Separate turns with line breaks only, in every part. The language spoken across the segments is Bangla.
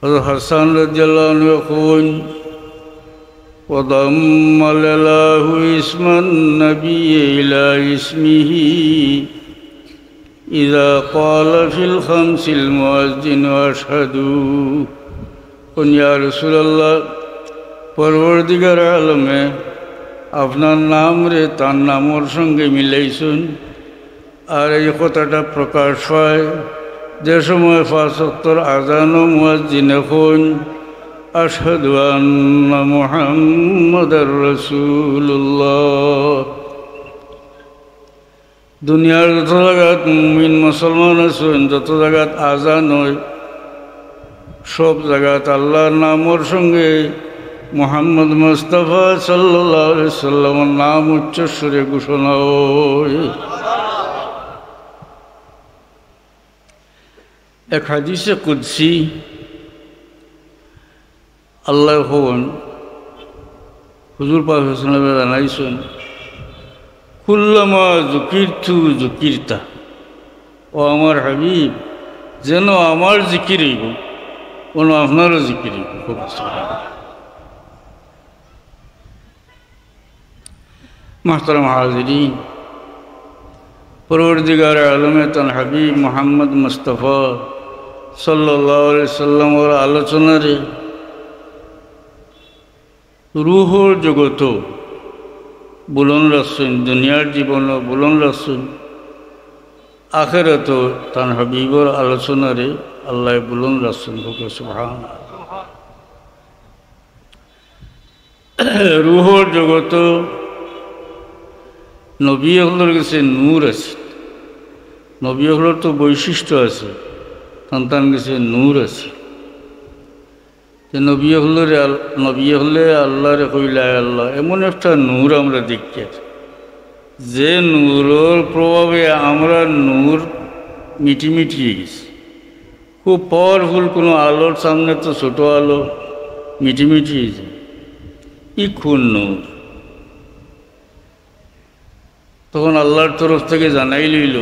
হযরত হাসান রাদিয়াল্লাহু আনহু يقول وضم الله اسم النبي إلى اسمه إذا قال في الخمس المؤذن أشهد قل يا رسول الله পরবর্তীকার আলমে আপনার নাম রে তার নামের সঙ্গে মিলাইছুন। আর এই কথাটা প্রকাশ হয় যে সময় ৫ ওয়াক্তের আযান ও মুয়াজ্জিনে কইন আশহাদু আন্না মুহাম্মাদার রাসূলুল্লাহ। দুনিয়ার যত জায়গাত মুমিন মুসলমান আছেন, যত জায়গাত আযান হয়, সব জায়গাত আল্লাহর নামের সঙ্গে মুহাম্মদ মুস্তাফা সাল্লাল্লাহু আলাইহি সাল্লামের নাম উচ্চস্বরে ঘোষণা হয়। এক হাদিসে কুদসি আল্লাহ হন হুজুর পাক সাল্লাল্লাহু আলাইহি ওয়াসাল্লাম জানাইছেন, কুল্লামা যুকিরতু যুকিরতা, ও আমার হাবিব যেন আমার জিকির হইব কোন আপনারও জিকির হইব। মুহতারাম হাজিরিন, পরওয়ারদিগার আলমে তান হাবিব মুহাম্মদ মুস্তাফা সাল্লাল্লাহু আলাইহি সাল্লামের আলোচনারে রূহর জগত বুলন রাখছেন, দুনিয়ার জীবনও বুলন রাখছেন, আখিরাত তান হাবিবর আলোচনারে আল্লাহ বুলন রাখছেন। সুবহানাল্লাহ। রূহর জগত নবী হলোর কাছে নূর আছে, নবী হলোর তো বৈশিষ্ট্য আছে, সন্তান কাছে নূর আছে। যে নবী হলে আল্লাহরে কইলা আল্লাহ, এমন একটা নূর আমরা দেখি যে নূরের প্রভাবে আমরা নূর মিটিয়ে গেছি। খুব পাওয়ারফুল কোনো আলোর সামনে তো ছোট আলো মিটিয়ে যায়। ই খুন নূর। তখন আল্লাহর তরফ থেকে জানাই লইল,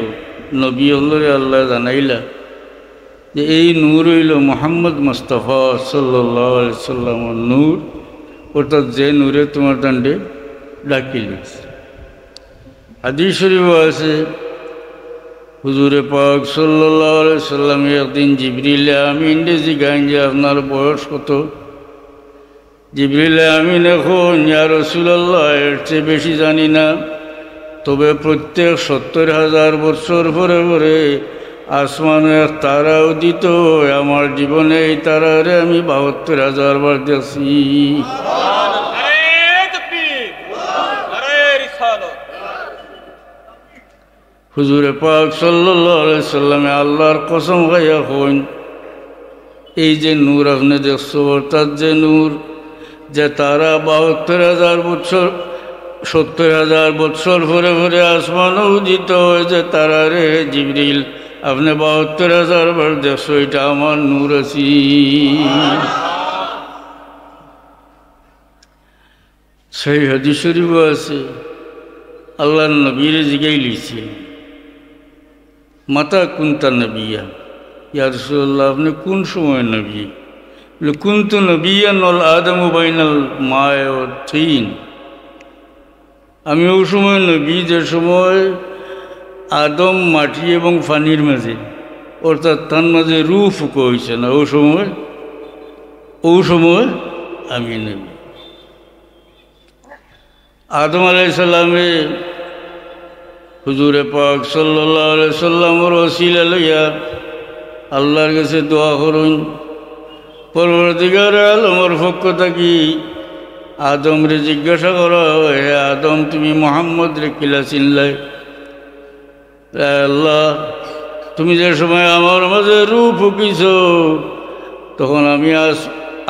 নবী হলরে আল্লাহ জানাইলা যে এই নূর হইল মুহাম্মদ মুস্তাফা সাল্লাল্লাহু আলাইহি সাল্লামের নূর, অর্থাৎ যে নূরে তোমার দাণ্ডে ডাকি লিখছে। হাদিস শরীফে আছে, হুজুরে পাক সাল্লাল্লাহু আলাইহি সাল্লাম একদিন জিবরিল আমিন জিজ্ঞাসা যে আপনার বয়স কত? জিবরিল আমিন এখন ইয়া রাসূলুল্লাহ এর চেয়ে বেশি জানি না, তবে প্রত্যেক ৭০,০০০ বছর পরে পরে আসমানে এক তারা উদিত হয়, আমার জীবনে এই তারারে আমি ৭২,০০০ বার দেখছি। হুজুরে পাক সাল্লাল্লাহু আলাইহি সাল্লামে আল্লাহর কসম খাইয়া কইন, এই যে নূর আপনি দেখছো, অর্থাৎ যে নূর, যে তারা ৭২,০০০ বছর ৭০,০০০ বছর পরে পরে আসমান উদিত হয়, যে তারারে জিবরিল আপনি ৭২,০০০ বার দেখছো, এটা আমার নূর আছি। সেই হাদিস শরীফ আছে, আল্লাহর নবীর জিগাই লিখছে, মাতা কুনতা নবিয়া, ইয়া রাসূলুল্লাহ আপনি কোন সময় নবী? কুনতু নবিয়ান ওয়াল আদমু বাইনাল মায়ে ওয়াত তিন, আমি ওই সময় নবী যে সময় আদম মাটি এবং পানির মাঝে, অর্থাৎ তার মাঝে রূহ ফুঁকো হয়েছে না, ওই সময় আমি নবী। আদম আলাইহিস সালামে হুজুরে পাক সাল্লাল্লাহু আলাইহি সাল্লামের ওসিলা লইয়া আল্লাহর কাছে দোয়া করুন, পরবর্তীকার আলমের পক্ষ থাকি আদম রে জিজ্ঞাসা করা, হে আদম তুমি মুহাম্মদ রে কিলা চিনলাই? আল্লাহ তুমি যে সময় আমার মাঝে রূহ ফুকিছ, তখন আমি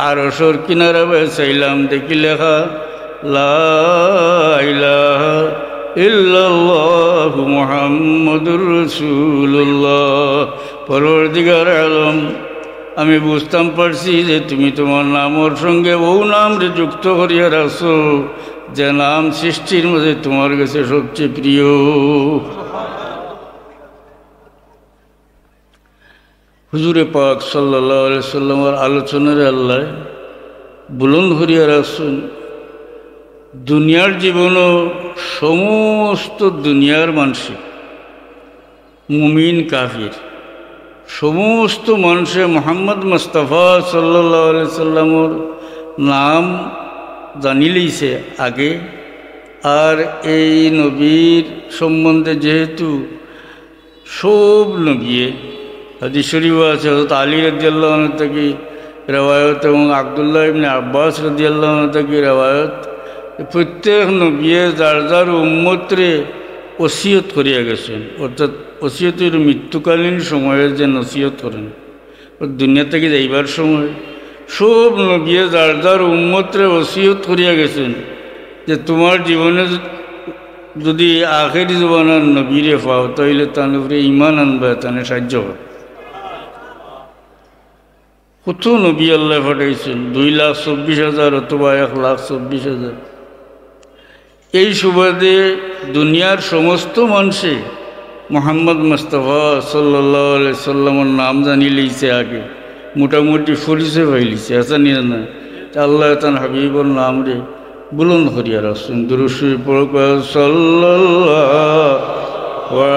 আরশের কিনারা চাইলাম, দেখি লেখা লা ইলাহা ইল্লাল্লাহু মুহাম্মাদুর রাসূলুল্লাহ। পরবর্তীকার আলম আমি বুঝতাম পারছি যে তুমি তোমার নামের সঙ্গে ও নাম রে যুক্ত করিয়া রাখছো, যে নাম সৃষ্টির মধ্যে তোমার কাছে সবচেয়ে প্রিয়। হুজুরে পাক সাল্লাল্লাহু আলাইহি সাল্লামের আলোচনারে আল্লাহ বুলন্দ করিয়া রাখছেন। দুনিয়ার জীবনও সমস্ত দুনিয়ার মানুষে মুমিন কাফির সমস্ত মানুষে মোহাম্মদ মুস্তাফা সাল্লাল্লাহু আলাইহি সাল্লামের নাম জানি লইছে আগে। আর এই নবীর সম্বন্ধে যেহেতু সব নবীয়ে হাদিস শরীফ আছে, হযরত আলী রাদিয়াল্লাহু আনহু থেকে রওয়ায়ত এবং আব্দুল্লাহ ইবনে আব্বাস রাদিয়াল্লাহু আনহু থেকে রওয়ায়ত, প্রত্যেক নবীয়ে যার যার উম্মতরে ওসিয়ত করিয়া গেছেন। অর্থাৎ ওসিয়তের মৃত্যুকালীন সময়ে যে নসিহত করেন, দুনিয়া থেকে যাইবার সময় সব নবীয়ে যার যার উম্মতরে ওসিয়ত করিয়া গেছেন যে তোমার জীবনে যদি আখেরি জীবনের নবীরে পাও তাইলে তার উপরে ইমান আনবে, তানে সাহায্য হবে। কত নবী আল্লাহ পাঠাইছেন, 2,24,000 অথবা 1,24,000। এই সুবাদে দুনিয়ার সমস্ত মানুষে মোহাম্মদ মুস্তাফা সাল্লাল্লাহু আলাইহি সাল্লামের নাম জানি লইছে আগে, মোটামুটি পরিচয় পাইলিছে। আচ্ছা নিয়ে না আল্লাহ তার হাবিবর নাম রে বুলন্দ করিয়া রাখছেন। দুরূদ শরীফ পড়ো, সাল্লাল্লাহু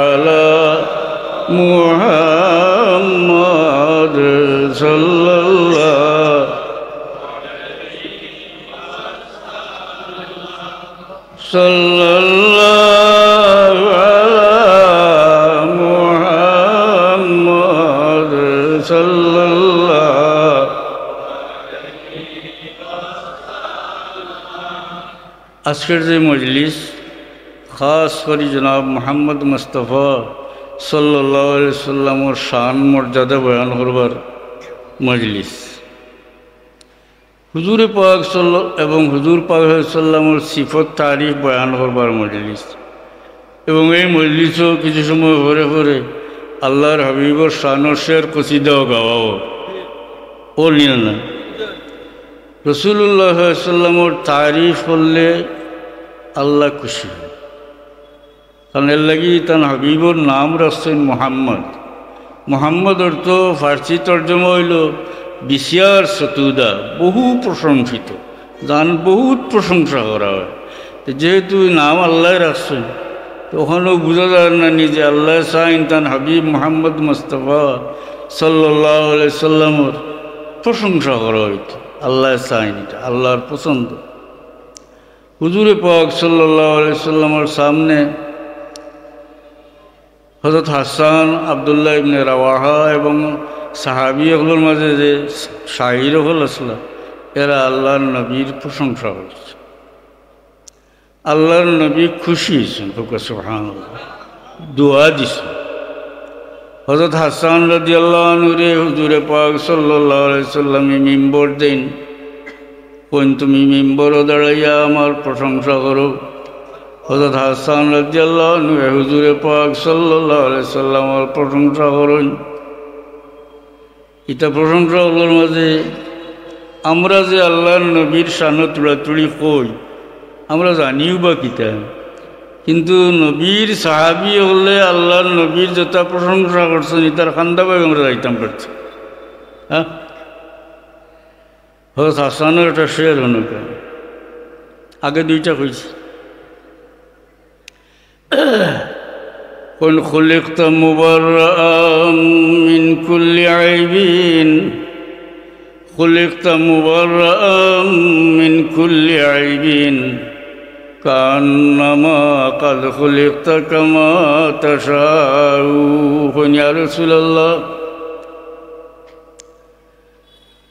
আলা মুহাম্মাদ সাল্লাল্লাহু সাল্লাল্লাহু আলা মুহাম্মাদ সাল্লাল্লাহু। আজকের যে মজলিস খাস করে জনাব মোহাম্মদ মুস্তাফা সাল্লাল্লাহু আলাইহি সাল্লামের শান মর্যাদা বয়ান করবার মজলিস, হুজুরে পাক এবং হুজুর পাক সাল্লামের সিফত তারিফ বয়ান করবার মজলিস। এবং এই মজলিসও কিছু সময় পরে পরে আল্লাহর হাবিবর শানের শের কসিদাও গাওয়াও ও নিয়ে না। রাসূলুল্লাহ সাল্লামের তারিফ করলে আল্লাহ খুশি হয়, কারণ এর লাগি তার হাবিবর নাম রাখছেন মোহাম্মদ। মোহাম্মদ অর্থ ফার্সি তর্জমা হইল বিশিয়ার সতুদা, বহু প্রশংসিত, যান বহুত প্রশংসা করা হয়। যেহেতু নাম আল্লাহ রাখছেন তখনও বোঝা যায় না নিজে আল্লাহ চাইন তান হাবিব মোহাম্মদ মুস্তাফা সাল্লাল্লাহু আলাইহি সাল্লামের প্রশংসা করা হইতো। আল্লাহ চাইন, এটা আল্লাহর পছন্দ। হুজুরে পাক সাল্লাল্লাহু আলাইহি সাল্লামের সামনে হযরত হাসান, আব্দুল্লাহ ইবনে রাওয়াহা এবং সাহাবীগুলোর মাঝে যে শাহির হল আসলা, এরা আল্লাহর নবীর প্রশংসা করছে। আল্লাহর নবী খুশি হয়েছেন, সুবহানাল্লাহ, দোয়া দিছেন। হযরত হাসান রাদিয়াল্লাহু আনহু রে হুজুরে পাক সাল্লাল্লাহু আলাইহি সাল্লামে মিম্বর দেন, কোন তুমি মিম্বরও দাঁড়াইয়া আমার প্রশংসা করো। হযরত হাসান রাদিয়াল্লাহু আনহু হুজুরে পাক সাল্লাল্লাহু আলাইহি সাল্লামের প্রশংসা করেন। এটা প্রশংসা হলোর মাঝে আমরা যে আল্লাহর নবীর শানত তুড়াতুড়ি কই, আমরা জানিও বা কিতা, কিন্তু নবীর সাহাবি হলে আল্লাহর নবীর যত প্রশংসা করছেন তার খান্দা ভাই আমরা যাইতাম পারছি। হ্যাঁ, হযরত হাসানের একটা শের অনুকা আগে দুইটা কইছি, قل خلقت مبرأ من كل عيب خلقت مبرأ من كل عيب كأنما قد خلقت كما تشاء يا رسول الله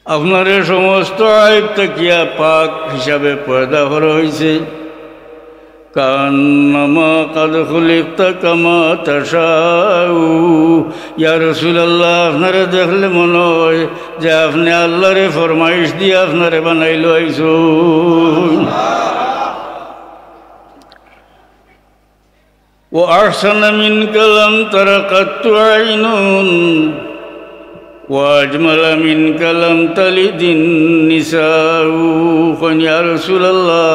আপনারে সমস্ত আইব তাকিয়া পাক হিসাবে পয়দা করা হয়েছে। কান্নামা কাদ খুলিকতা কামা তাশাউ, ইয়া রাসূলুল্লাহ আপনারে দেখলে মনে হয় যে আপনি আল্লাহরে ফরমাইশ দিয়ে আপনারে বানাইলো আইছুন। ওয়া আহসানা মিনকা লাম তারা কাত্তু আইনুন ওয়া আজমালা মিনকা লাম তালিদিন নিসাউ। ইয়া রাসূলুল্লাহ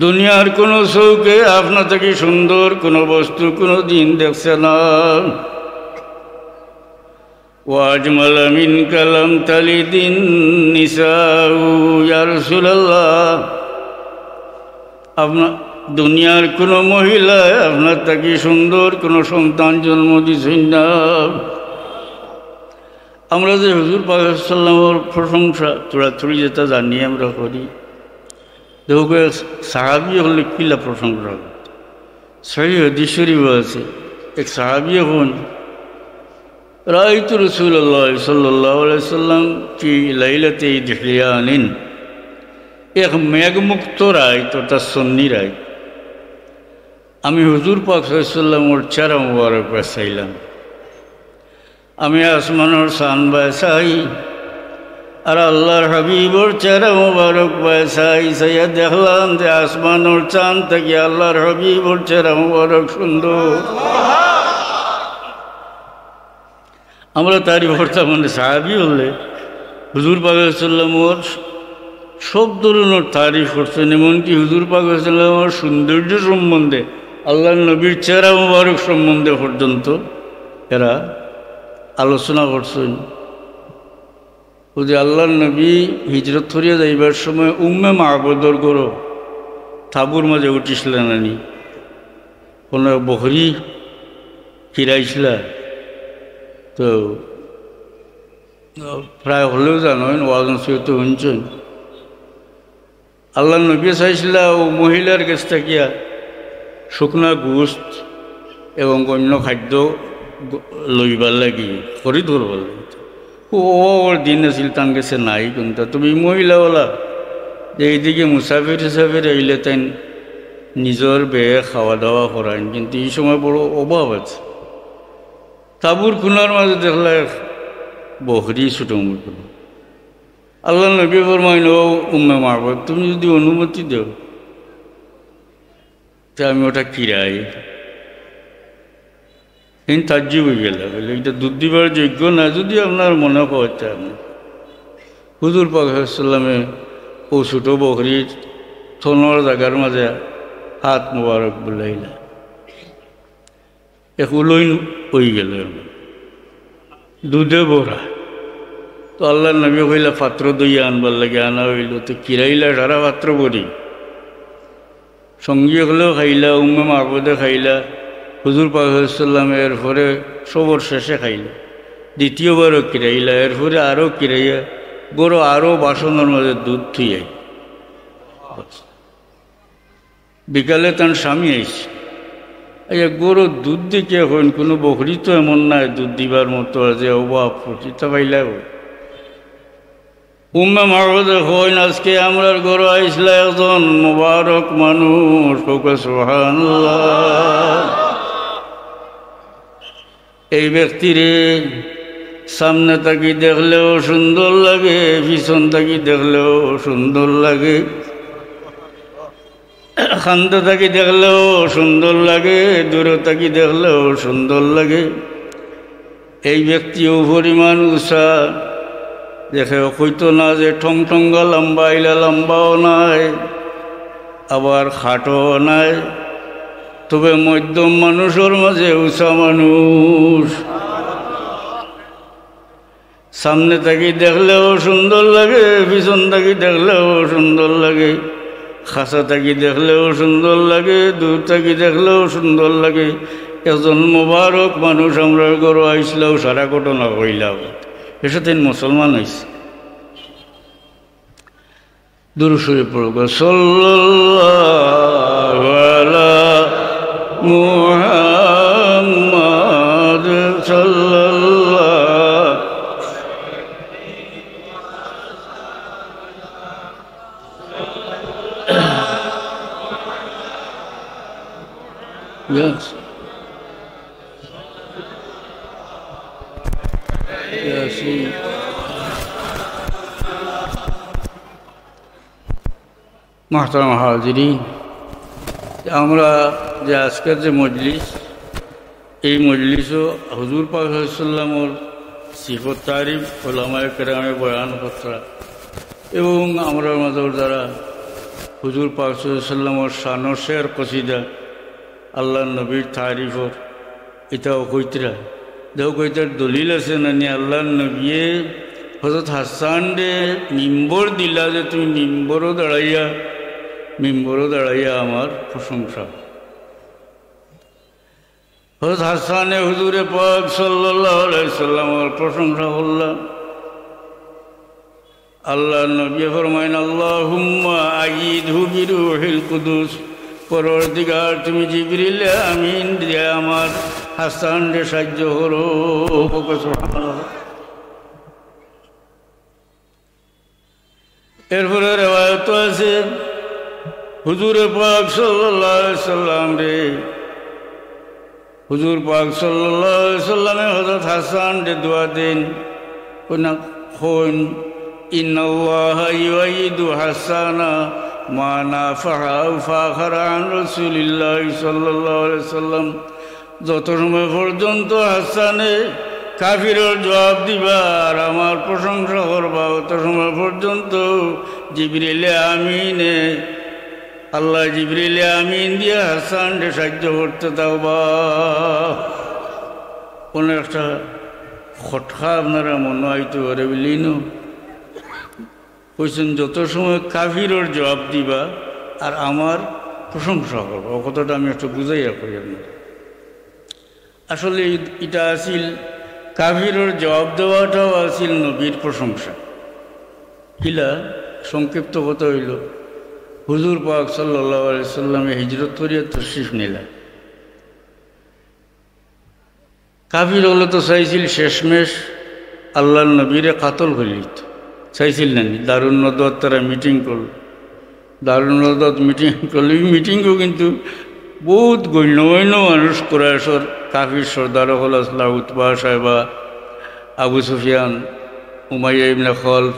দুনিয়ার কোনো চৌকে আপনা থেকে সুন্দর কোনো বস্তু কোনো দিন দেখছে না। وأجمل منك لم تلد النساء يا رسول الله আপনার দুনিয়ার কোনো মহিলায় আপনার থেকে সুন্দর কোনো সন্তান জন্ম দিছেন না। আমরা যে হুজুর পাক সাল্লাল্লাহু প্রশংসা চূড়াচুড়ি যেটা জানি আমরা করি, দেখো সাহাবি হলে কিলা প্রশংসা সহি হাদিস শরীফ আছে। এক সাহাবি হন রাআইতু রাসূলুল্লাহ সাল্লাল্লাহু আলাইহি ওয়াসাল্লাম ফি লাইলাতি দিহরিয়ানিন, এক মেঘমুক্ত রাত অর্থাৎ সন্নি রাত আমি হুজুর পাক সাল্লাল্লাহু আলাইহি ওয়াসাল্লামের চেহারা মুবারক চাইলাম। আমি আসমানের শান বাসাই আর আল্লাহর হাবিবর চেহারা মুবারক বাসাই সাইয়া দেখলাম যে আসমানের চাঁদ থেকে আল্লাহর হাবিবর চেহারা মুবারক সুন্দর। আমরা তারই করতাম, মানে সাহাবি হলে হুজুর পাক সাল্লাল্লাহু আলাইহি ওয়াসাল্লামের সব ধরনের তারিফ করছেন, এমনকি হুজুর পাক সাল্লাল্লাহু আলাইহি ওয়াসাল্লামের সৌন্দর্য সম্বন্ধে, আল্লাহর নবীর চেহারা মুবারক সম্বন্ধে পর্যন্ত এরা আলোচনা করছেন। ও যে আল্লাহর নবী হিজরত করিয়া যাইবার সময় উম্মে মাহবুদর গরো তাবুর মাঝে উঠিছিলেন, আনি কোনো বকরি ফিরাইছিল। তো প্রায় হলেও জানেন ওয়াজন সহিত শুনছেন, আল্লাহ নবী চাইছিল ও মহিলার কাছ থেকে শুকনা গোস্ত এবং অন্য খাদ্য লইবার লাগি খরি ধরবার লাগি। ওর দিন আছিল তান গেছে নাই, কিন্তু তুমি মহিলাওয়ালা যে এইদিকে মুসাফির হিসাফির আইলে তাই নিজের বেয়ে খাওয়া দাওয়া করান, কিন্তু এই সময় বড় অভাব আছে। তাবুর খুনার মাঝে দেখলা বকরি ছোটো মুখ। আল্লাহ নবী ফরমাইল, ও উম্মে মাহবুব তুমি যদি অনুমতি দেও তা আমি ওটা কিরাই। এই তাজ্জুব হয়ে গেল, বলে এটা দুধ দিবার যোগ্য না, যদি আপনার মনে করতে আপনি। হুজুর পাক সাল্লাল্লাহু আলাইহি ওয়াসাল্লামে ও ছোটো বকরির থনের জায়গার মাঝে হাত মোবারক বুলাইলা, এক উলইন হয়ে গেল দুধে ভরা। তো আল্লাহ নবী কইলা পাত্র দইয়া আনবার লাগে, আনা হইল। তো কিরাইলা সারা পাত্র ভরি, সঙ্গী হলেও খাইলা, উম্মে মাহবুদে খাইলা, হুজুর পাক সাল্লাল্লাহু আলাইহি ওয়াসাল্লাম এরপরে সবর শেষে খাইলা, দ্বিতীয়বারও কিরাইলা, এরপরে আরও কিরাইয়া গরু আরও বাসনের মাঝে দুধ থুইয়াই। বিকালে তার স্বামী আইছে, আচ্ছা গরু দুধ দিকে হইন, কোনো বকরি তো এমন নাই দুধ দিবার মতো যে অভাব ফুটিতে পাইলা। উম্মে মাহবুদে হইন, আজকে আমরা গরু আইসলা একজন মুবারক মানুষ, সুবহানাল্লাহ। এই ব্যক্তিরে সামনে তাকি দেখলেও সুন্দর লাগে, পিছন তাকি দেখলেও সুন্দর লাগে, খান্দে তাকি দেখলেও সুন্দর লাগে, দূরে তাকি দেখলেও সুন্দর লাগে। এই ব্যক্তিও পরিমাণ উষা দেখে হইতো না যে ঠং ঠঙ্গা লম্বা, ইলা লম্বাও নাই আবার খাটও নাই, তবে মধ্যম মানুষের মাঝে উষা মানুষ। সামনে তাকি দেখলেও সুন্দর লাগে, পিছন তাকি দেখলেও সুন্দর লাগে, খাসা তাকি দেখলেও সুন্দর লাগে, দূর তাকি দেখলেও সুন্দর লাগে। একজন মোবারক মানুষ আমরা গরু আইসলেও সারা ঘটনা হইলাম, এসাথে মুসলমান হয়েছে। দুরূদ শরীফ পড়ব, সাল্লাল্লাহু আলা মুহাম্মাদ সাল্লাল্লাহু। Yes. Yes. محترم হাজিরিন, আমরা যে আজকের যে মজলিস, এই মজলিসও হুজুর পাক সাল্লাল্লাহু আলাইহি ওয়াসাল্লামের সিফত তারিফ উলামায়ে কেরামে বয়ান করা এবং আমরা মাঝে যারা হুজুর পাক সাল্লাল্লাহু আলাইহি ওয়াসাল্লামের শান ও শের কসিদা আল্লাহ নবীর তারিফর এটাও কইতরা দেখো কইটার দলিল আছে নানি আল্লাহর নবিয়ে হযরত হাসান রে মিম্বর দিলা যে তুমি মিম্বরও দাঁড়াইয়া আমার প্রশংসা। হযরত হাসানে হুজুরে পাক সাল্লাল্লাহু আলাইহি সাল্লামের প্রশংসা করলাম। আল্লাহর নবী ফরমায়েন আল্লাহুম্মা আইয়িদহু বিরূহিল কুদুস, পরওয়ারদিগার তুমি জিবরিল আমিন দিয়ে আমার হাসান রে সাহায্য করো। সুবহানাল্লাহ। এরপরে রিওয়ায়াত আছে হুজুরে পাক সাল্লাল্লাহু আলাইহি সাল্লাম রে হুজুর পাক সাল্লাল্লাহু আলাইহি সাল্লামে হযরত হাসান রে দোয়া দেন কোন কোন ইন্নাল্লাহা ইউআইদু হাসানা মা নাফাহা ফাখরা আন রাসূলিল্লাহি সাল্লাল্লাহু আলাইহি সাল্লাম। যত সময় পর্যন্ত হাসানে কাফিরের জবাব দিবা আর আমার প্রশংসা করবা, অত সময় পর্যন্ত জিবরিল আমিনে আল্লাহ জিবরিল আমিন দিয়ে হাসান রে সাহায্য করতে থাকবা। কোনো একটা খটকা আপনারা মনে হয়তো করে বলিন কইছেন যত সময় কাফিরের জবাব দিবা আর আমার প্রশংসা করবা। ও কথাটা আমি একটু বুঝাইয়া করি আপনার। আসলে এটা আসিল কাফিরের জবাব দেওয়াটাও আসিল নবীর প্রশংসা। কিলা সংক্ষিপ্ত কথা হইল হুজুর পাক সাল্লাল্লাহু আলাইহি সাল্লামে হিজরত করিয়া তশরিফ নিলা। কাফির হলে তো চাইছিল শেষমেশ আল্লাহর নবীরে কাতল করিত চাইছিল না। দারুন নদওয়াত তারা মিটিং করল। দারুন নদওয়াত মিটিং করল। এই মিটিংও কিন্তু বহুত গণ্যমান্য মানুষ কুরাইশের কাফির সর্দার হল আসলা উতবা সাহেবা, আবু সুফিয়ান, উমাইয়া ইবনে খলফ,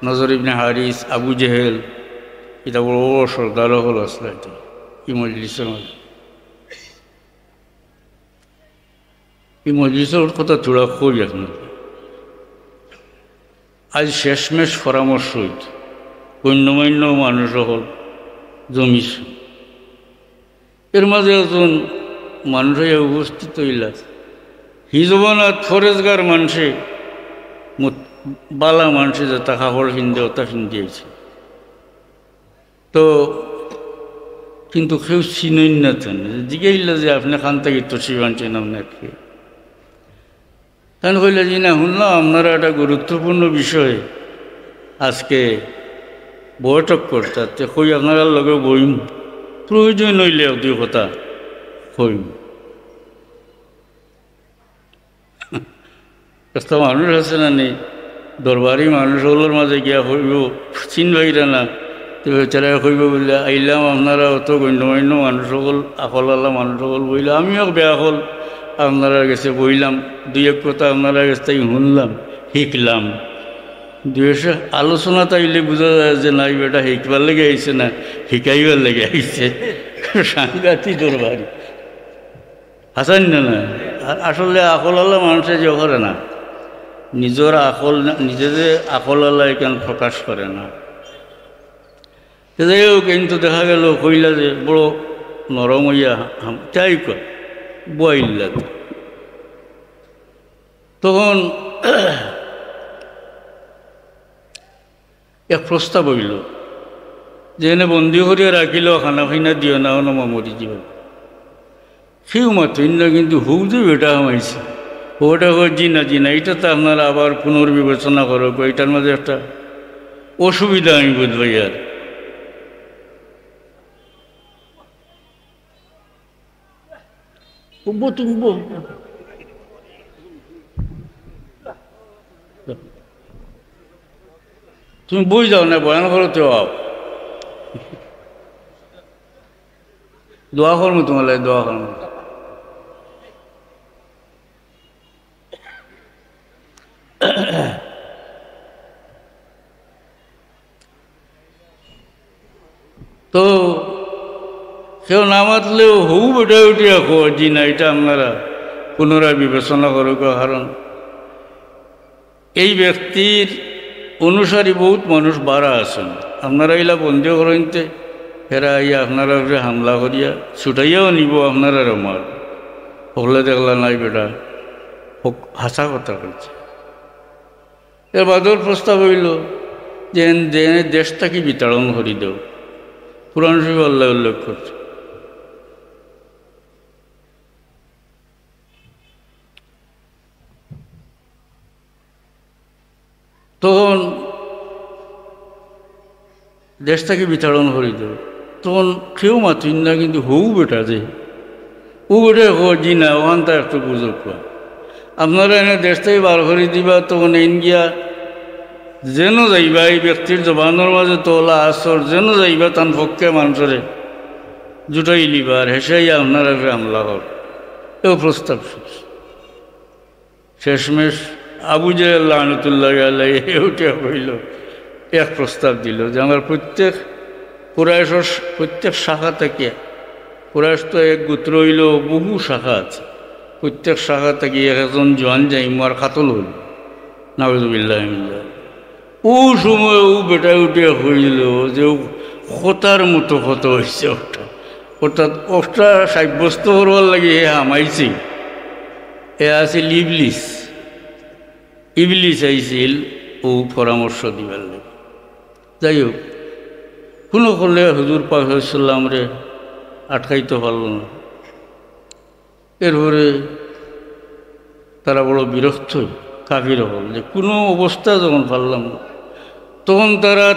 নজর ইবনে হারিস, আবু জেহেল, এটা বড় বড় সর্দার হল আসলা। এটা এই মজলিসের মধ্যে এই মজলিসের কথা থোড়া কই আপনার। আজ শেষমেশ পরামর্শ হইত গণ্যমান্য মানুষ হল জমিস। এর মাঝে একজন মানুষ উপস্থিত হইলা হিজবানাত ফরেজগার মানুষে বালা মানুষে যে তা কাপড় কিনতে ওটা কিনতেছে তো কিন্তু কেউ চিনই না তেন জিজ্ঞাসা যে আপনি খান থেকে তসি আনছেন আপনাকে। তখন কইলে যে না শুনলাম আপনারা একটা গুরুত্বপূর্ণ বিষয় আজকে বৈঠক করতে কই আপনারা লগে বইম, প্রয়োজন হইলে দুই কথা কইম। রাস্তা মানুষ আছে না নেই দরবারি মানুষ হলোর মাঝে গিয়া হইব চিনবাইরা না তো বেচারা কইব বললে আইলাম আপনারা অত গণ্যমান্য মানুষ সকল আকল আল্লাহ মানুষ সকল বইলে আমিও বেয়া হল আপনারা গেছে বইলাম, দুই এক কথা আপনারা কাছে তাই শুনলাম শিখলাম। দুই এসে আলোচনা তাইলে বোঝা যায় যে নাই বেটা শিখবার লেগে আইছে না শিকাইবার লেগে আইছে। সাংঘাতিক দরবারি হাসান না না। আর আসলে আকল আল্লাহ মানুষে যে করে না নিজের আকল নিজেদের আকল আল্লাহ এখানে প্রকাশ করে না। যাইও কিন্তু দেখা গেল কইলা যে বড় নরম হইয়া চাই কয় বইলা তখন এক প্রস্তাব হইল যে এনে বন্দি করিয়া রাখিল খানা খাইনা দিও না নমা মরি যাব। সেও মাত্র কিন্তু হুক যে বেটা হামাইছে ওটা জি না এটা তো আপনারা আবার পুনর্বিবেচনা করো। এটার মাঝে একটা অসুবিধা আমি বুঝবাই। আর তুমি বই যাও না বয়ান করো তো দোয়া করবো তোমার দোয়া করবো। তো কেউ না মাতলেও হু বেটা উঠিয়া খো জি না এটা আপনারা পুনরায় বিবেচনা করো। কারণ এই ব্যক্তির অনুসারী বহুত মানুষ বাড়া আছেন। আপনারা এলা বন্ধ করেনতে হেরা ইয়া আপনারা হামলা করিয়া ছুটাইয়াও নিব আপনারা আমার হলে দেখলা নাই বেটা হাসা কথা কইছে। এর বাদর প্রস্তাব হইল যে দেশটাকে বিতাড়ন করি দেও। কুরআন শরীফে আল্লাহ উল্লেখ করছে। তখন দেশটাকে বিতাড়ন করি দেও, তখন কেউ মাতুন না, কিন্তু হৌ বেটা যে ও বেটে জি না ওখানটা একটু গুজব কর, আপনারা এনে দেশটাকে বার করে দিবা, তখন এন গিয়া যেন যাইবা এই ব্যক্তির জবানোর মাঝে তোলা আসর যেন যাইবা তান পক্ষে মানুষরে জুটাই লিবার হেসাই আপনারা হামলা হল। এও প্রস্তাব শেষমেশ আবু জাহেল লানতুল্লাহ আলাইহি উঠে হইল, এক প্রস্তাব দিল যে আমার প্রত্যেক কুরাইশের প্রত্যেক শাখা থেকে, কুরাইশ তো এক গোত্র হইল, বহু শাখা আছে, প্রত্যেক শাখা থেকে একজন জোয়ান যাই মার খাতল হইল। নাউযুবিল্লাহ। ও সময় ও বেটা উঠে হইল যে খতার মতো ক্ষত হয়েছে ওটা, অর্থাৎ ওটা সাব্যস্ত করবার লাগে এ হামাইছে। এ আছিল ইবলিস। ইবলিস আইছিল ও পরামর্শ দিবার লাগে। যাই হোক, কোনো করলে হুজুর পাক সাল্লাল্লাহু আলাইহি ওয়াসাল্লাম আটকাইতে পারল না। এরপরে তারা বড় বিরক্ত কাফির হল যে কোনো অবস্থা যখন পারলাম না, তখন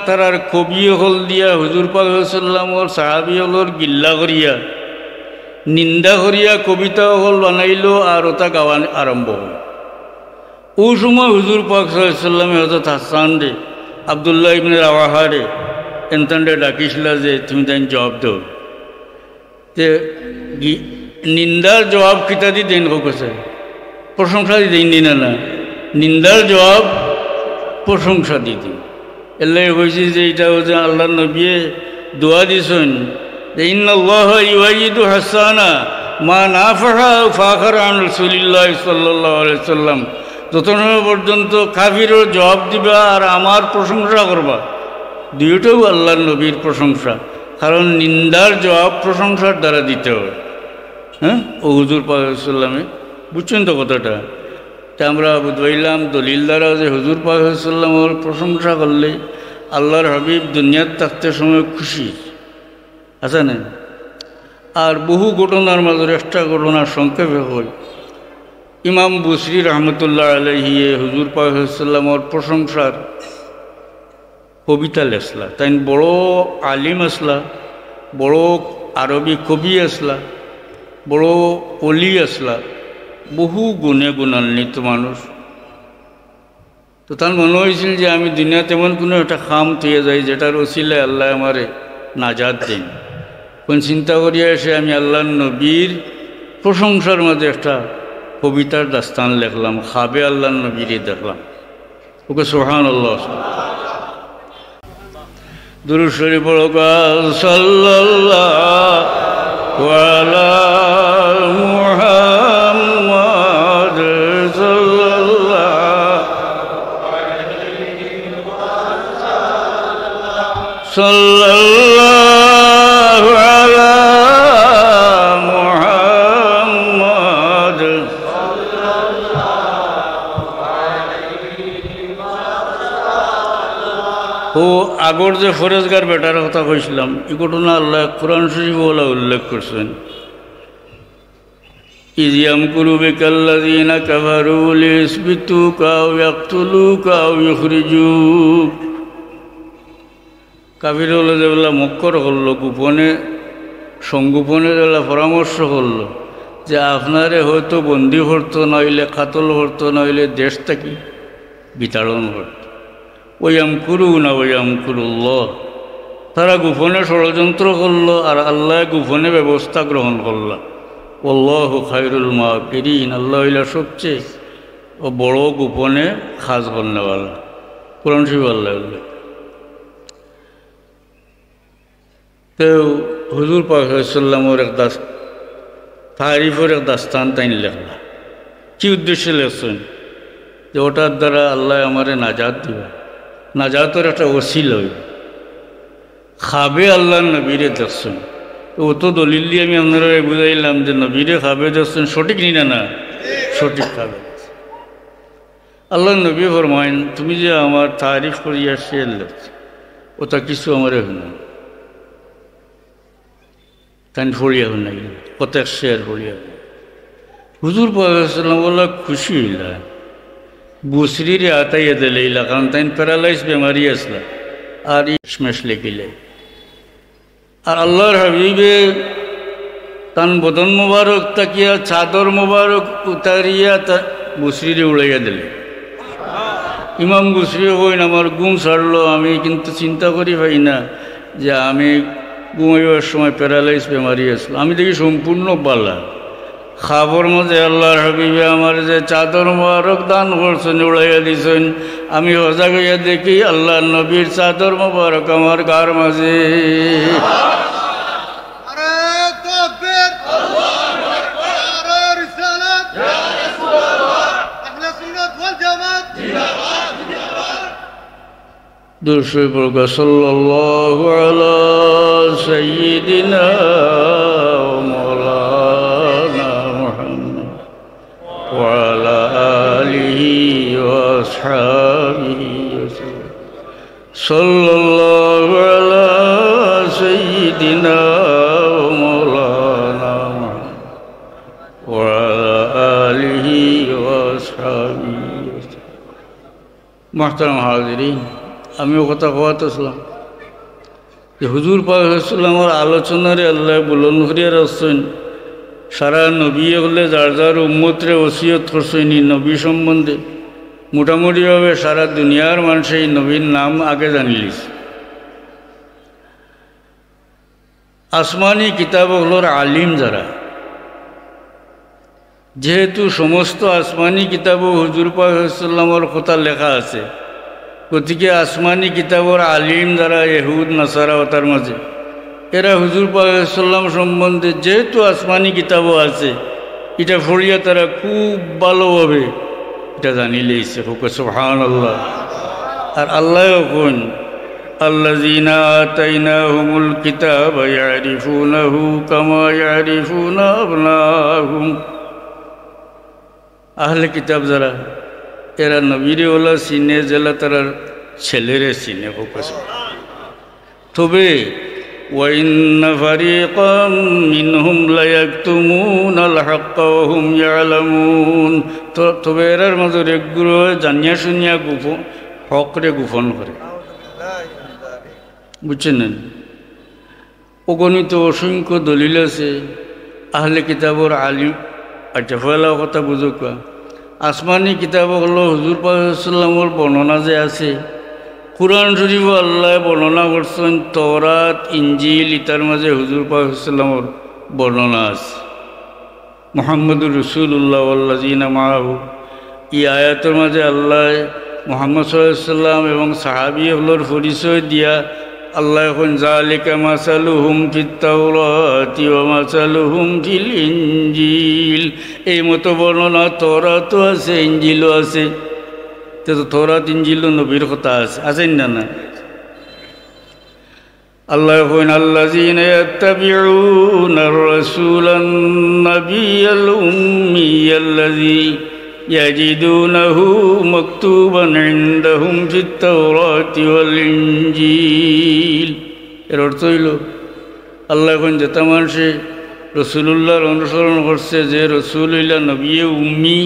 তারার কবি হল দিয়া হুজুর পাক সাল্লাল্লাহু সাহাবি হলর গিল্লা করিয়া নিন্দা করিয়া কবিতা হল বানাইল আর ওটা গাওয়া আরম্ভ হল। ওই সময় হুজুর পাক সাল্লাল্লাহু হযরত হাসান রে আব্দুল্লাহ ইবনে রাওয়াহা রে এনতান্ডে ডাকিছিল যে তুমি তাই জবাব দাও। যে নিন্দার জবাব কিতা দি দেন হোকেছে, প্রশংসা দি দেন না, না নিন্দার জবাব প্রশংসা দি দিন। এলাই হয়েছে যে এটা হচ্ছে আল্লাহ নবী দোয়া দিছেন যে ইন্নাল্লাহা ইউআইয়িদু হাসানা মা নাফাহা ফাখরা আন রাসূলিল্লাহ সাল্লাল্লাহু আলাইহি ওয়াসাল্লাম, যত সময় পর্যন্ত কাফিরের জবাব দিবা আর আমার প্রশংসা করবা, দুইটাও আল্লাহর নবীর প্রশংসা, কারণ নিন্দার জবাব প্রশংসার দ্বারা দিতে হয়। হ্যাঁ, ও হুজুর পাক সাল্লামে বুঝছেন তো কথাটা। তা আমরা বুঝবাইলাম দলিল দ্বারা যে হুজুর পাক সাল্লামের প্রশংসা করলে আল্লাহর হাবিব দুনিয়ার থাকতে সময় খুশি আছে না। আর বহু ঘটনার মাঝে একটা ঘটনার সংক্ষেপে হয়, ইমাম বুসরি রহমতুল্লাহ আলাইহি হুজুর পাক সাল্লামের প্রশংসার কবিতা লেখলা। তাই বড় আলিম আসলা, বড় আরবি কবি আসলা, বড় অলি আসলা, বহু গুণে গুণান্বিত মানুষ। তো তার মনে হয়েছিল যে আমি দুনিয়াতে এমন কোনো একটা খাম থিয়ে যাই যেটার ওসিলায় আল্লাহ আমারে নাজাত দেন। কোন চিন্তা করিয়া এসে আমি আল্লাহর নবীর প্রশংসার মাঝে একটা কবিতার দাস্তান লেখলাম, খাবে আল্লাহর নবীরে দেখলাম। ওকে সুবহানাল্লাহ। দুরূদ শরীফ পড়ো সাল্লাল্লাহু আলা মুহাম্মাদ সাল্লাল্লাহু আলা মুহাম্মাদ। ও আগর যে ফরেজগার বেটার কথা কইছিলাম, এই ঘটনা আল্লাহ কোরআন শরীফ ওলা উল্লেখ করছেন। ইয ইয়ামকুরু বিকাল্লাযীনা কাফারু লিইসবিতুকা আও ইয়াকতুলুকা আও ইখরিজুক। কাফির হলো যেগুলা মক্কর করলো, গোপনে সংগোপনে যেগুলা পরামর্শ করলো যে আপনারে হয়তো বন্দি করতো, নইলে কাতল করতো, নইলে দেশ থেকে বিতাড়ন করত। ওয়ায়ামকুরুনা ওয়ায়ামকুরুল্লাহ, তারা গোপনে ষড়যন্ত্র করলো আর আল্লাহ গোপনে ব্যবস্থা গ্রহণ করলো। আল্লাহু খায়রুল মাকিরিন, আল্লাহ হইলা সবচেয়ে বড় গোপনে খাজ করনেওয়ালা। কোরআন শরীফ আল্লাহ উল্লেখ। তো হুজুর পাক সাল্লামের এক তারিফের এক দাস্তান তাই লেখলা। কি উদ্দেশ্যে লেখছেন? যে ওটার দ্বারা আল্লাহ আমারে নাজাত দিবা, নাজাতের একটা ওসিল হইব। খাবে আল্লাহর নবীরে দেখছেন, ও তো দলিল দিয়ে আমি আপনারা বুঝাইলাম যে নবীরে খাবে দেখছেন, সঠিক নি না? না, সঠিক খাবে। আল্লাহ নবী ফরমাইন তুমি যে আমার তারিফ করিয়া শের ওটা কিছু আমার এখন তাই ফড়িয়া হন নাই প্রত্যেক শের ফড়িয়া হুজুর পাকাম বললা খুশি হইলা বুসরিরে আতাইয়া দিলাইলা কারণ তাই প্যারালাইজ বেমারি আসলা আর ইসমেশ লেখিলে আর আল্লাহর হাবিবে তান বদন মুবারক তাকিয়া চাদর মুবারক উতারিয়া তা বুসরিরে উড়াইয়া দিলে ইমাম বুসরি হইন আমার ঘুম ছাড়লো আমি কিন্তু চিন্তা করি ভাই না যে আমি ঘুমাইবার সময় প্যারালাইজ বেমারি আসলো আমি দেখি সম্পূর্ণ পালা খাবর মধ্যে আল্লাহর হাবিবে আমার যে চাদর মুবারক দান করছেন উড়াইয়া দিছেন আমি হজা গইয়া দেখি আল্লাহ নবীর চাদর মুবারক আমার গার মাঝে দুরূদ পড়ো সাল্লাল্লাহু আলা সাইয়্যিদিনা ওয়া মাওলানা মুহাম্মদ ওয়া আলা আলিহি ওয়া আসহাবিহি সাল্লাল্লাহু আলা সাইয়্যিদিনা ওয়া মাওলানা মুহাম্মদ ওয়া আলা আলিহি ওয়া আসহাবিহি। মুহতারাম হাজিরিন, আমিও কথা কওয়াতেছিলাম যে হুজুর পাক সাল্লাল্লাহু আলাইহি আলোচনারে আল্লাহ বুলন্দ করিয়া রাখছেন সারা নবী হলে যার যার উম্মতরে ওসিয়ত করছেন নবী সম্বন্ধে মোটামুটিভাবে সারা দুনিয়ার মানুষ এই নবীর নাম আগে জানিলিস। আসমানি কিতাবগুলোর আলিম যারা, যেহেতু সমস্ত আসমানি কিতাবও হুজুর পাক সাল্লাল্লাহু কথা লেখা আছে, গতিকে আসমানি কিতাবর আলিম যারা ইহুদ নাসারা তার মাঝে এরা হুজুর পাক সাল্লাল্লাহু সম্বন্ধে যেহেতু আসমানি কিতাবও আছে এটা পড়িয়া তারা খুব ভালোভাবে এটা জানিলেইছে। সুবহানাল্লাহ। আর আল্লাহ কোন আল্লাযীনা আতাইনাহুমুল কিতাবা ইয়ারিফুনাহু কামা ইয়ারিফুনা আবনাহুম। আহলে কিতাব যারা এরা নবীরে ওলা চিনে জেলা তারা ছেলেরে চিনে। তবে ওয়াইন্না ফারিকাম মিনহুম লা ইয়াকতুমুনাল হাক্কা ওয়া হুম ইয়ালামুন। তবে এরার মাঝে একগুলো জানিয়া শুনিয়া হকরে গোপন করে, বুঝছেন? অগণিত অসংখ্য দলিল আছে আহলে কিতাবর আলিম। আচ্ছা পয়লা কথা বুঝুক, আসমানি কিতাব হলো হুজুর পাক সাল্লাল্লাহুর বর্ণনা যে আছে, কুরআন শরীফ আল্লাহ বর্ণনা করছেন, তওরাত ইনজিল ইতার মাঝে হুজুর পাক সাল্লাল্লাহুর বর্ণনা আছে। মুহাম্মদুর রাসূলুল্লাহ ওয়াল্লাযীনা মাআহু, এই আয়াতের মাঝে আল্লাহ মুহাম্মদ সাল্লাল্লাহু আলাইহি ওয়াসাল্লাম এবং সাহাবীগুলোর পরিচয় দিয়া আল্লাহ এখন যালিকা মাসালুহুম ফিত তাওরাতি ওয়া মাসালুহুম ফিল ইনজিল, এই মতো বর্ণনা তওরাতও আছে ইনজিলও আছে। তো তওরাত ইনজিলও নবীর কথা আছে, আছেন না? না। আল্লাহ এখন আল্লাযীনা ইয়াত্তাবিউনার রাসূলান নাবিয়াল উম্মিয়াল্লাযী ইয়াজিদুনাহু মাকতুবান ইনদাহুম ফিত তাওরাতি ওয়াল ইনজিল। এর অর্থ হইল আল্লাহ এখন যেটা মানুষে রসুলুল্লাহর অনুসরণ করছে, যে রসুল হইলা নবী উম্মি,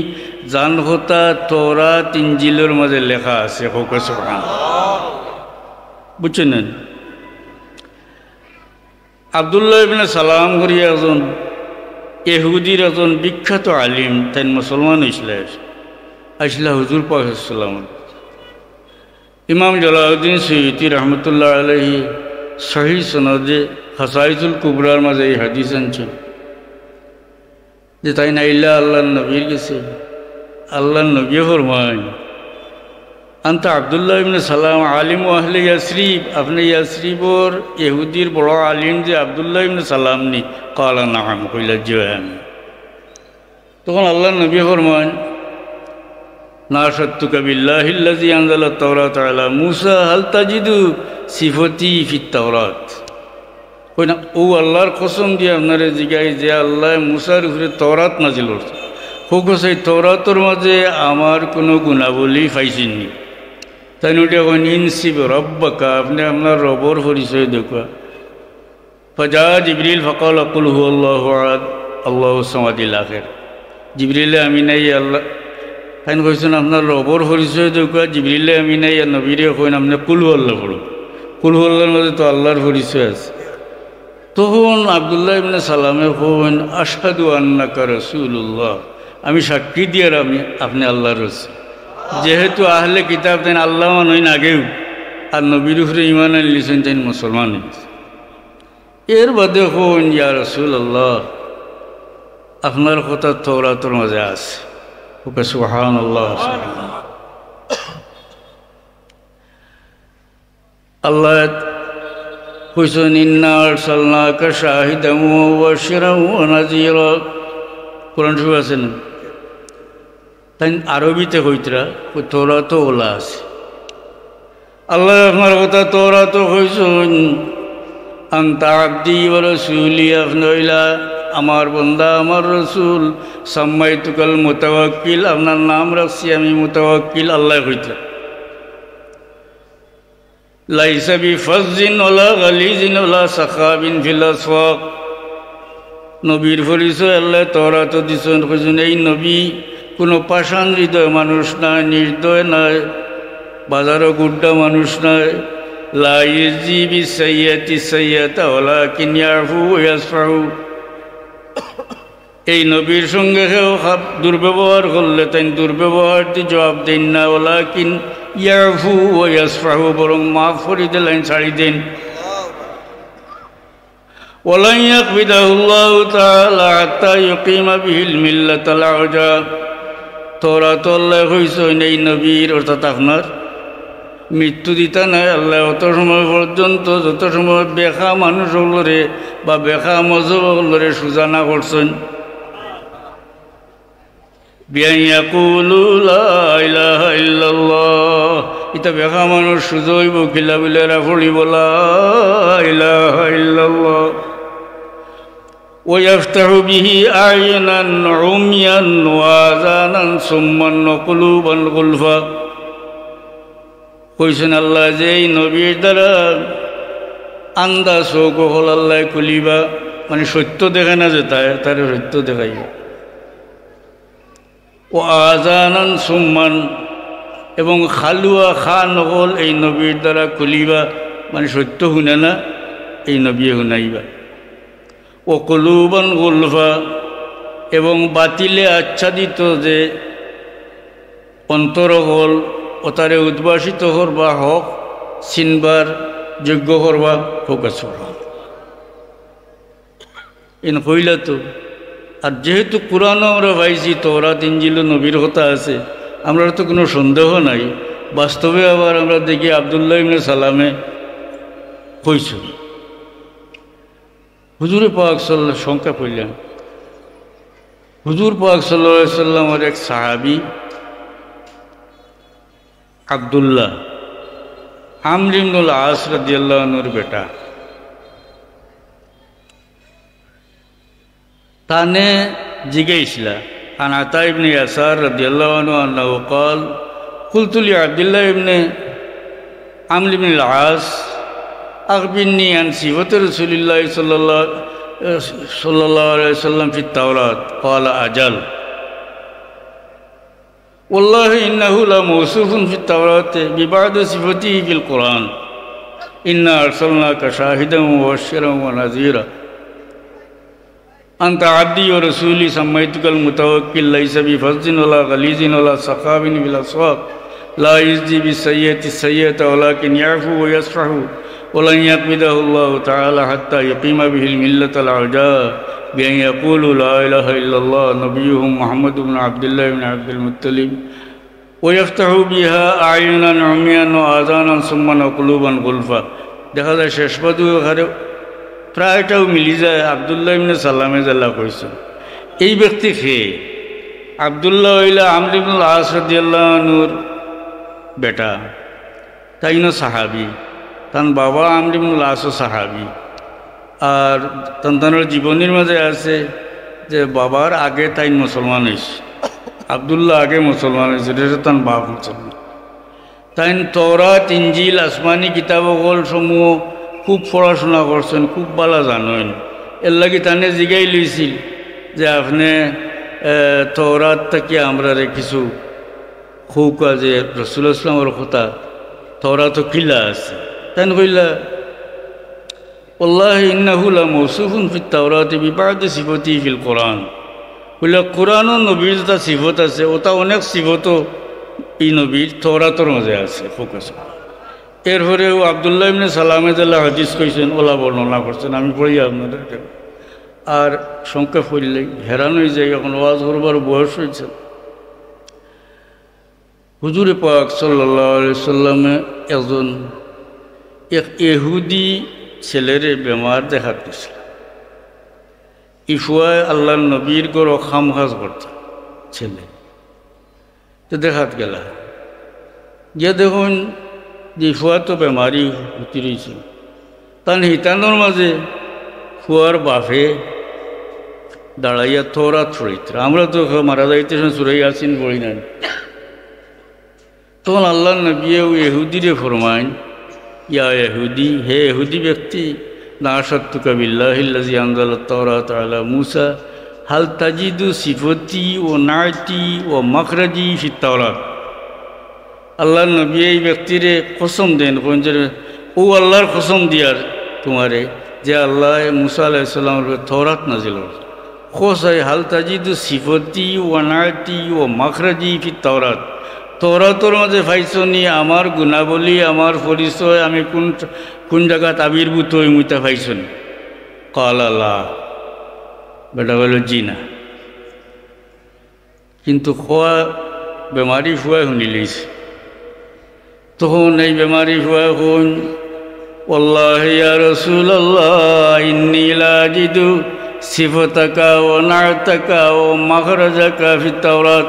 জান হতা তওরাত ইনজিলের মাঝে লেখা আছে। বুঝছেন? আব্দুল্লাহ ইবনে সালাম করিয়া একজন ইহুদির একজন বিখ্যাত আলিম, তাই মুসলমান আসলা হুজুর পাক সাল্লাল্লাহু। ইমাম জালালউদ্দিন সুয়ুতি রহমতুল্লাহ আলাইহি সহিহ সনদে খাসাইসুল কুবরার মাঝে এই হাদিস আনছেন যে তাই নাইল্লা আল্লাহ নবীর গেছে, আল্লাহ নবী ফরমান আনতা আব্দুল্লাহ ইবনে সালাম আলিম আহলে ইয়াসরিব, আপনি ইয়াসরিবর ইহুদির বড় আলিম যে আব্দুল্লাহ ইবনে সালাম নি? ক্বালা নাআম, কইলা জি আমি। তখন আল্লাহ নবী ফরমান নাশাতুকা বিল্লাহিল্লাযী আনজালা তাওরাতা আলা মূসা হাল তাজিদু সিফাতি ফিত তাওরাত। কই না ও আল্লাহর কসম দিয়ে আপনারে জিগাই যে আল্লাহ মূসার উপরে তাওরাত নাজিল করছে, হোকসাই তৌরাতর মাঝে আমার কোনো গুণাবলী পাইছিনি তাই ওটা এখন ইনসিব রব্বাকা আপনি আপনার রবর পরিচয় দেখা ফজা জিবরিল ফকাল আকুল হু আল্লাহ আহাদ আল্লাহ সামাদিল আখের জিবরিলে আমি নাই আল্লাহ তাই কইছেন আপনার রবর পরিচয় দেখা জিবরিলে আমি নাই আর নবীরে কইন আপনি কুল হু আল্লাহ পড়ুন কুল হু আল্লাহর মধ্যে তো আল্লাহর পরিচয় আছে তখন আব্দুল্লাহ ইবনে সালামে কইন আশহাদু আন্নাকা রাসূলুল্লাহ আমি সাক্ষী দিয়ে আপনি আল্লাহর রাসূল যেহেতু আহলে কিতাব তাই আল্লাহ মানইন আগেও আর নবীর উপরে ঈমান আনলিছেন তাই মুসলমান এর বাদে হন ইয়া রাসূলুল্লাহ আপনার কথা তৌরাতের মাঝে আছে ওকে সুবহানাল্লাহ আল্লাহ কইছেন ইন্না আরসালনাকা শাহিদাম ওয়া মুবাশশিরান ওয়া নাযীরা কোরআন শরীফ আছে না তাই আরবিতে হইতরা তৌরাত ওলা আছে আল্লাহ আপনার কথা তৌরাত হইছেন আনতা আবদি ওয়া রাসূলি আফনাইলা আমার বান্দা আমার রাসূল সাম্মাইতুকাল মুতাওয়াক্কিল আপনার নাম রাখছি আমি মুতাওয়াক্কিল আল্লাহ হইতরা লাইসা বিফাজ্জিন ওয়ালা গালিজিন ওয়ালা সাখাবিন ফিল আসওয়াক নবীর পরিচয় আল্লাহ তৌরাত দিছেন কইছেন এই নবী কোনো পাষাণ হৃদয় মানুষ নয় নির্দয় নয় বাজারও গুড্ডা মানুষ নয় লা ইয়াজি বিসাইয়াতি সাইয়াতা ওয়ালাকিন ইয়াফু ওয়া ইয়াসফাহু এই নবীর সঙ্গে কেউ দুর্ব্যবহার করলে তাই দুর্ব্যবহারটি জবাব দেন না ওয়ালাকিন ইয়াফু ওয়া ইয়াসফাহু বরং মাফ করে দিলেন ছাড়ি দেন ওয়ালান ইয়াকবিদাহুল্লাহু তাআলা হাত্তা ইউকিমা বিহিল মিল্লাতাল আউজা তৌরাত আল্লাহ কইছেন এই নবীর অর্থাৎ আপনার মৃত্যু দিতা নাই আল্লাহ অত সময় পর্যন্ত যত সময় বেখা মানুষ হলরে বা বেখা মজহব হলরে সোজা না করছেন বিয়াকুলু লা ইলাহা ইল্লাল্লাহ এটা বেখা মানুষ সোজা হইব কিলা বিলেরা পড়িব লা ইলাহা ইল্লাল্লাহ ويفتح به أعينا عميا وآذانا صما وقلوبا غلفا কইছেন আল্লাহ যে এই নবীর দ্বারা আন্দা চোখ হল আল্লাহ খুলিবা মানে সত্য দেখে না যে তার সত্য দেখাইবা ও আজানান সুম্মান এবং খালুয়া খা নকল এই নবীর দ্বারা খুলিবা মানে সত্য শুনে না এই নবী শুনাইবা ও কলুবান গুলফা এবং বাতিলে আচ্ছাদিত যে অন্তর হল ও তারে উদ্ভাসিত করবা হক চিনবার যোগ্য করবা ফোকাস এন কইলা তো আর যেহেতু কোরআন আমরা পাইছি তওরাত ইনজিল নবীর কথা আছে আমরা তো কোনো সন্দেহ নাই বাস্তবে আবার আমরা দেখি আব্দুল্লাহ ইবনে সালামে কইছে হুজুর পাক সাল্লাল্লাহু সংখ্যা পড়লেন হুজুর পাক সাল্লাল্লাহু আলাইহি সাল্লামের এক সাহাবী আব্দুল্লাহ আমর ইবনুল আস রাদিয়াল্লাহু আনহুর বেটা তানে জিজ্ঞাসা আন আতা ইবনে ইয়াসার রাদিয়াল্লাহু আনহু আন্নাহু قال قلت لعبد الله ابن عمرو بن العاص أخبرني عن صفة رسول الله صلى الله عليه وسلم في التوراة قال أجل والله إنه لموصوف في التوراة ببعض صفته في القرآن إنا أرسلناك شاهدا ومبشرا ونذيرا أنت عبدي ورسولي سميتك المتوكل ليس بفظ ولا غليظ ولا سخاب في الأسواق لا يجزي بالسيئة السيئة ولكن يعفو ويصفح ولن يقبضه الله تعالى حتى يقيم به الملة العوجاء بأن يقولوا لا إله إلا الله نبيهم محمد بن عبد الله بن عبد المطلب ويفتح بها أعينا عميا وآذانا صما وقلوبا غلفا দেখা যায় শেষ পদু ঘরে প্রায়টাও মিলি যায় আব্দুল্লাহ ইবনে সালামে জাল্লাহ কইছেন এই ব্যক্তি খেয়ে আব্দুল্লাহ হইলা আমর ইবনুল আস রাদিয়াল্লাহু আনহুর বেটা তাইনো সাহাবী তান বাবা আমর ইবনুল আস সাহাবী আর তার জীবনের মাঝে আছে যে বাবার আগে তাই মুসলমান হয়েছে আবদুল্লাহ আগে মুসলমান হয়েছিল, এটা তার বাপ মুসলমান। তাই তওরাত ইনজিল আসমানি কিতাবকল সমূহ খুব পড়াশোনা করছেন, খুব ভালো জানেন। এর লাগি তানে জিগাই লইছিল যে আপনি তওরাত থেকে আমরা কিছু খৌকা যে রাসূলুল্লাহ ইসলামের কথা তওরাত কিলা আছে। তাই কইলা আল্লাহ ইন্নাহু লামৌসুফুন ফিত তাওরাতি বিবাদি সিফাতি ফিল কোরআন। কইলা কোরআনও নবীর যেটা সিফত আছে ওটা অনেক সিফতও এই নবীর তওরাতের মাঝে আছে ফোকাস। এরপরেও আবদুল্লাহ ইবনে সালামে যাল্লাহ হাদিস কইছেন, ওলা বর্ণনা করছেন, আমি পড়ি আপনাদেরকে। আর সংখ্যা পড়লেই হেরান হয়ে যায়, এখন ওয়াজ করবার বয়স হয়েছে। হুজুরে পাক সাল্লাল্লাহু আলাইহি সাল্লামে একজন এক ইহুদি ছেলেরে বেমার দেখা দিয়েছিল। ইফুয়ায় আল্লাহ নবীর গড় খামখাজ করত ছেলে, তো দেখাত গেলা গিয়া দেখুন যে ফুয়া তো বেমারি হতে রয়েছে। তার হিতানোর মাঝে ফুয়ার বাপে দাঁড়াইয়া তওরাত পড়িত। আমরা তো মারা যাইতে সুরাই আসিন পড়ি নাই। তখন আল্লাহ নবীও ইহুদিরে ফরমাইন, ইয়া ইহুদি, হে ইহুদি ব্যক্তি, না আশাদতুকা বিল্লাহিল্লাযী আনজালাত তাওরাত আলা মূসা হাল তাজিদু সিফতি ও নাতি ও মাখরাজি ফিত তাওরাত। আল্লাহ নবী এই ব্যক্তিরে কসম দেন, ও আল্লাহর কসম দিয়ার তোমারে যে আল্লাহ মূসা আলাইহিস সালামের তাওরাত নাজিল করছে। খোসাই হাল তাজিদু সিফতি ও নাতি ও মাখরাজি ফিত তাওরাত। তওরাতের মাঝে পাইছনি আমার গুণাবলী, আমার পরিচয়, আমি কোন জায়গাত আবির্ভূত হই মুইতা পাইছনি? ক্বালা লা, বেটা বলল জি না। কিন্তু খোয়া বেমারি ফুয়া শুনি লইছে। তখন এই বেমারি ফুয়া শুন, ওয়াল্লাহি ইয়া রাসূলুল্লাহ ইন্নী লা আজিদু সিফাতাকা ওয়া না'তাকা ওয়া মাখরাজাকা ফিত তাওরাত।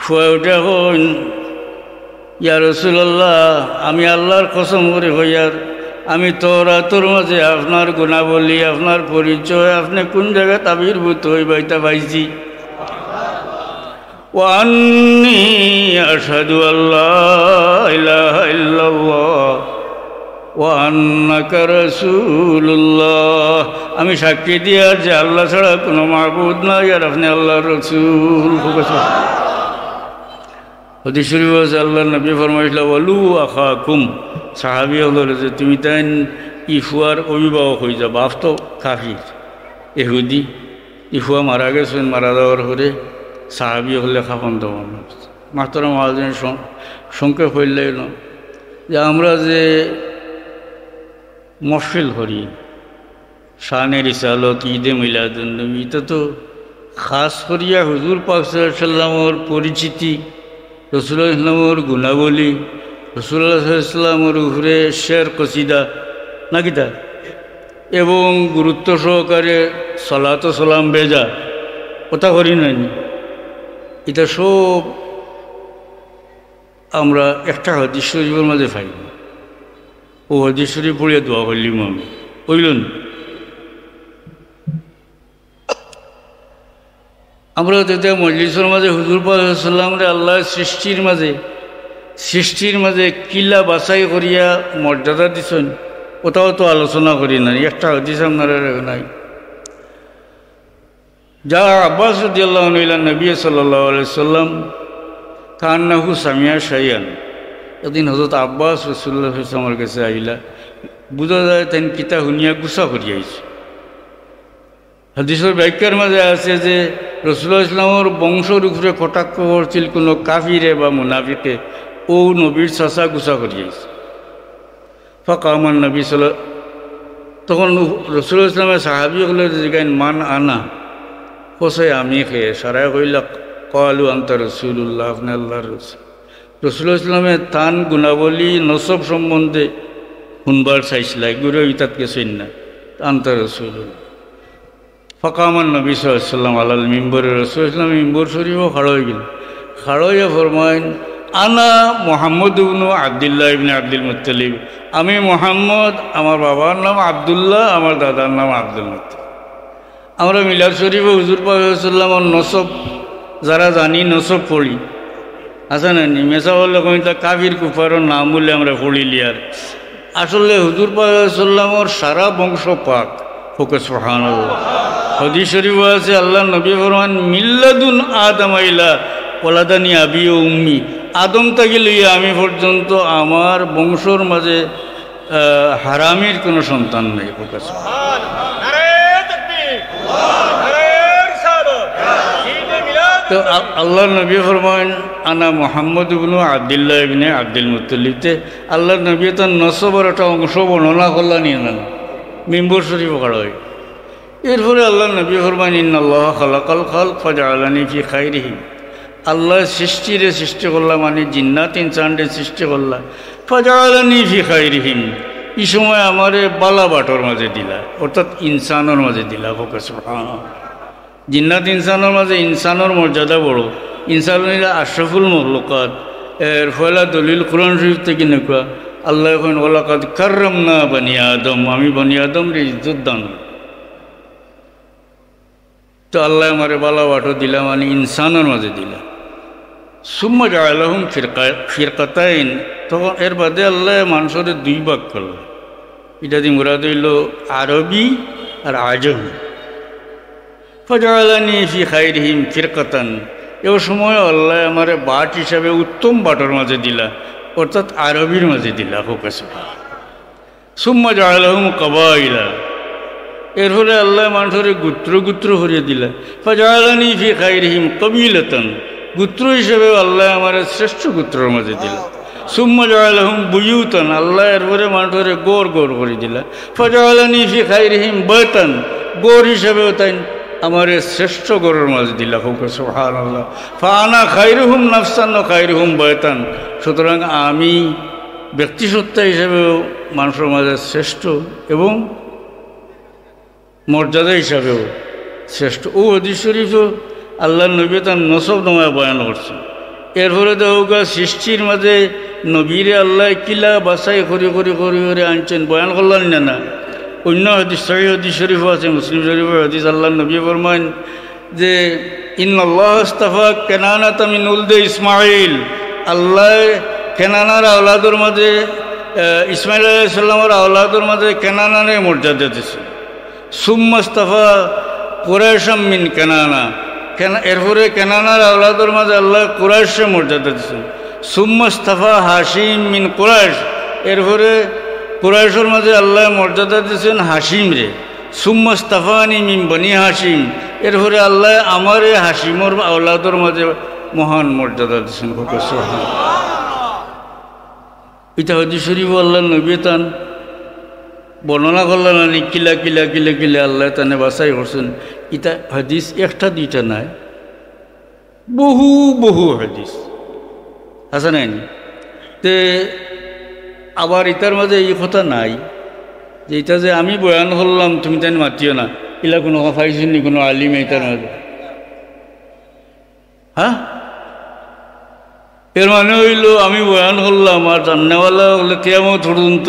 ফুয়া উঠে হন, ইয়া রাসূলুল্লাহ, আমি আল্লাহর কসম করে হইয়ার আমি তওরাতের মাঝে আপনার গুণাবলী, আপনার পরিচয়, আপনি কোন জায়গায় আবির্ভূত হইবা এটা পাইছি। ওয়া আন্নী আশহাদু আল্লা ইলাহা ইল্লাল্লাহ ওয়া আন্নাকা রাসূলুল্লাহ, আমি সাক্ষী দিয়ার যে আল্লাহ ছাড়া কোনো মাবুদ নাই আর আপনি আল্লাহর রাসূল। হাদিস শরীফ আছে আল্লাহ নবী ফরমাইছিল, ওয়ালু আখাকুম, সাহাবী হল যে তুমি তাই ইফুয়ার অভিভাবক হয়ে যাও। বাপ তো কাফির ইহুদি, ইফুয়া মারা গেছেন, মারা যাওয়ার পরে সাহাবী হলে খাপন দেওয়া মাত্র মহাজন সংক্ষেপ হইলে যে আমরা যে মহফিল করি শানে রিসালত, ঈদে মিলাদুন্নবী, এটা তো খাস করিয়া হুজুর পাক সাল্লাল্লাহু আলাইহি ওয়াসাল্লামের পরিচিতি, রাসূলুল্লাহ ইসলামের গুণাবলী, রাসূলুল্লাহ ইসলামের উপরে শের কসিদা না কিতা, এবং গুরুত্ব সহকারে সালাত ও সালাম বেজা কথা করি নাই। এটা সব আমরা একটা হাদিস শরীফের মাঝে পাই। ও হাদিস শরীফ পড়িয়া দোয়া করলিম আমি ওইলেন। আমরা তেতিয়া মজলিসের মাঝে হুজুর পাক সাল্লাল্লাহু আলাইহি আল্লাহ সৃষ্টির মাঝে কিলা বাছাই করিয়া মর্যাদা দিছেন, ওটাও তো আলোচনা করি নাই। একটা হাদিস আপনারা নাই, যা আব্বাস রাদিয়াল্লাহু আনহু ইলা নবী সাল্লাল্লাহু আলাইহি ওয়াসাল্লাম কান্নাহু সামিয়া শাইয়ান। একদিন হযরত আব্বাস রাসূলুল্লাহ সাল্লাল্লাহু আলাইহি ওয়াসাল্লামের কাছে আইলা, বুঝা যায় তাই কিতা শুনিয়া গুসা করিয়া আইছে। হাদিসের ব্যাখ্যার মাঝে আছে যে রাসূলুল্লাহ ইসলামের বংশের উপরে কটাক্ষ করছিল কোনো কাফিরে বা মুনাফিকে, ও নবীর চাচা গুসা করিয়াছে। ফাকামান নবী সাল্লাল্লাহু, তখন রাসূলুল্লাহ ইসলামের সাহাবী হলে জিগাইন মান আনা, কোসাই আমি খেয়ে সারাই কইলা কালু আনতা রাসূলুল্লাহ, আপনি আল্লাহর রাসূল। রাসূলুল্লাহ ইসলামের তান গুণাবলী নসব সম্বন্ধে শুনবার চাইছিল, এগুলো ইতাত গেছেন না। আনতা রাসূলুল্লাহ। ফাকামান নবী সাল্লাল্লাহু আলাইহি ওয়াসাল্লাম আলাল মিম্বরে, রাসূলুল্লাহ ইসলাম মিম্বর শরীফও খাড়া হয়ে গেল। খাড়া হইয়া ফরমাইন, আনা মুহাম্মদ ইবনু আব্দুল্লাহ ইবনে আব্দুল মুত্তালিব, আমি মুহাম্মদ, আমার বাবার নাম আব্দুল্লাহ, আমার দাদার নাম আব্দুল মুত্তালিব। আমরা মিলাদ শরীফে হুজুর পাক সাল্লাল্লাহু আলাইহি নসব যারা জানি নসব পড়ি আছে না নি মেসা বললে কইতা কাফির কুফারের নাম বলে আমরা পড়িলি আর আসলে হুজুর পাক সাল্লাল্লাহু সারা বংশ পাক ফোকে সুবহানাল্লাহ। হাদিস শরীফ আছে আল্লাহ নবী ফরমান মিল্লাদুন আদম ইলা ওয়ালাদানি আবি ও উম্মি, আদম থেকে লইয়া আমি পর্যন্ত আমার বংশর মাঝে হারামির কোনো সন্তান নেই। ফোকে তো আল্লাহ নবী ফরমান আনা মুহাম্মদ ইবনু আব্দুল্লাহ ইবনে আব্দুল মুত্তালিবতে আল্লাহ নবী তার নসবের একটা অংশ বর্ণনা করলেন নিয়ে নেন মিম্বর শরীফ করা হয়। এরপরে আল্লাহ নবী ফরমান ইন্নাল্লাহ খালাকাল খালক ফাজআলানি ফি খাইরিহিম, আল্লাহ সৃষ্টিরে সৃষ্টি করলাম মানে জিন্নাত ইনসানরে সৃষ্টি করলাম ফাজআলানি ফি খাইরিহিম, এই সময় আমারে বালা বাটর মাঝে দিলা অর্থাৎ ইনসানের মাঝে দিলা। ফোকে সুবহানাল্লাহ। জিন্নাত ইনসানের মাঝে ইনসানের মর্যাদা বড়, ইনসান হইলে আশরাফুল মখলুকাত। এর ফয়লা দলিল কোরআন শরীফ থেকে নেকুয়া আল্লাহ এখন ওয়ালাকাদ কাররামনা বনি আদম, আমি বনি আদম রে ইজ্জত দান। তো আল্লাহ আমারে বালা বাটো দিলা মানে ইনসানের মাঝে দিলা। সুম্মা জাআলাহুম ফিরকাতাইন, তখন এর বাদে আল্লাহ মানুষের দুই ভাগ করল। এটা দিয়ে মুরাদ হইল আরবি আর আজমি। ফাজআলানি ফি খাইরিহিম ফিরকাতান, এ সময় আল্লাহ আমারে বাট হিসাবে উত্তম বাটর মাঝে দিলা অর্থাৎ আরবির মাঝে দিলা। ফোকে সুবহানাল্লাহ। সুম্মা জাআলাহুম কাবাইলা, এর ফলে আল্লাহ মানুষের গোত্র গোত্র হরিয়ে দিলা। ফাজআলানি ফি খাইরিহিম কবিলাতান, গোত্র হিসেবে আল্লাহ আমার শ্রেষ্ঠ গোত্রের মাঝে দিলা। সুম্মা জাআলাহুম বুয়ুতান, আল্লাহ এর পরে মানুষের গড় গড় করে দিলা। ফাজআলানি ফি খাইরিহিম বাইতান, গড় হিসেবেও তাই আমার শ্রেষ্ঠ গড়ের মাঝে দিলা। ফোকে সুবহানাল্লাহ। ফাআনা খাইরুহুম নাফসান ওয়া খাইরুহুম বাইতান, সুতরাং আমি ব্যক্তিসত্তা হিসেবেও মানুষের মাঝে শ্রেষ্ঠ এবং মর্যাদা হিসাবেও শ্রেষ্ঠ। ও হাদিস শরীফও আল্লাহ নবী তার নসব নমায় বয়ান করছে। এরপরে দেখা সৃষ্টির মাঝে নবীরে আল্লাহ কিলা বাছাই করি করি করি করে আনছেন বয়ান করলেন না না। অন্য হাদিস সহিহ হাদিস শরীফও আছে, মুসলিম শরীফের হাদিস আল্লাহ নবী ফরমান যে ইন্নাল্লাহ ইসতাফা কেনানাতা মিন উলদে ইসমাইল, আল্লাহ কেনানার আওলাদের মাঝে ইসমাইল আলাইহিস সালামের আওলাদের মাঝে কেনানারে মর্যাদা দিয়েছে। সুম্মা ইসতাফা কুরাইশাম মিন কেনানা, এরপরে কেনানার আওলাদের মাঝে আল্লাহ কুরাইশে মর্যাদা দিয়েছেন। সুম্মা ইসতাফা হাশিম মিন কুরাইশ, এরপরে কুরাইশের মাঝে আল্লাহ মর্যাদা দিয়েছেন হাশিম রে। সুম্মা ইসতাফানি মিন বনি হাশিম, এরপরে আল্লাহ আমারে হাশিমর আওলাদের মাঝে মহান মর্যাদা দিয়েছেন। এটা হাদিস শরীফ আল্লাহ নবী তান বর্ণনা করলেন না কিলা কিলা কিলা কিলা আল্লাহ তানে বাছাই করছেন। এটা হাদিস একটা দুইটা নাই, বহু বহু হাদিস আছে নাই। তে আবার এটার মাঝে এই কথা নাই যে এটা যে আমি বয়ান করলাম তুমি তাই মাতিও না, এলা কোনো কথা পাইছেনি কোনো আলিম এটার মাঝে? হ্যাঁ, এর মানে হইল আমি বয়ান করলাম আর জান্নাওয়ালা হলে কিয়ামত পর্যন্ত